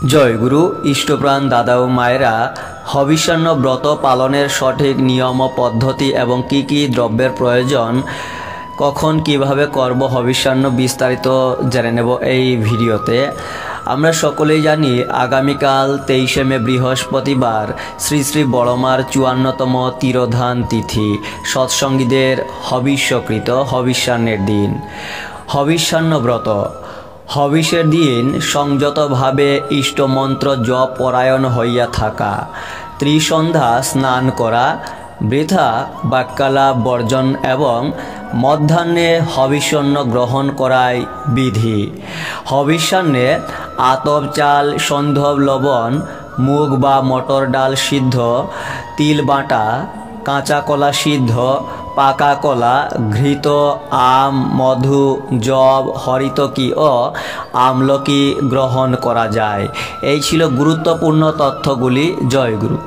জয়গুরু ইষ্টপ্রাণ দাদা ও মায়েরা, হবিষ্যান্ন ব্রত পালনের সঠিক নিয়ম ও পদ্ধতি এবং কি কি দ্রব্যের প্রয়োজন, কখন কিভাবে করব হবিষ্যান্ন বিস্তারিত জেনে নেব এই ভিডিওতে। আমরা সকলেই জানি আগামীকাল 23শে মে বৃহস্পতিবার শ্রী শ্রী বড়মার 54তম তিরোধান তিথি, সৎসঙ্গীদের হবিষ্যকৃত হবিষ্যান্নের দিন। হবিষ্যান্ন ব্রত হবিষের দিন সংযতভাবে ইষ্টমন্ত্র জপ পরায়ণ হইয়া থাকা, ত্রিসন্ধ্যা স্নান করা, বৃথা বাক্যালাপ বর্জন এবং মধ্যাহ্নে হবিষ্যান্ন গ্রহণ করাই বিধি। হবিষ্যান্নে আতপ চাল, সন্ধব লবণ, মুগ বা মটর ডাল সিদ্ধ, তিল বাটা, কাঁচা কলা সিদ্ধ, পাকা কলা, ঘৃত, আম, মধু, জব, হরিতকি ও আমলকি গ্রহণ করা যায়। এই ছিল গুরুত্বপূর্ণ তথ্যগুলি। জয় গুরু।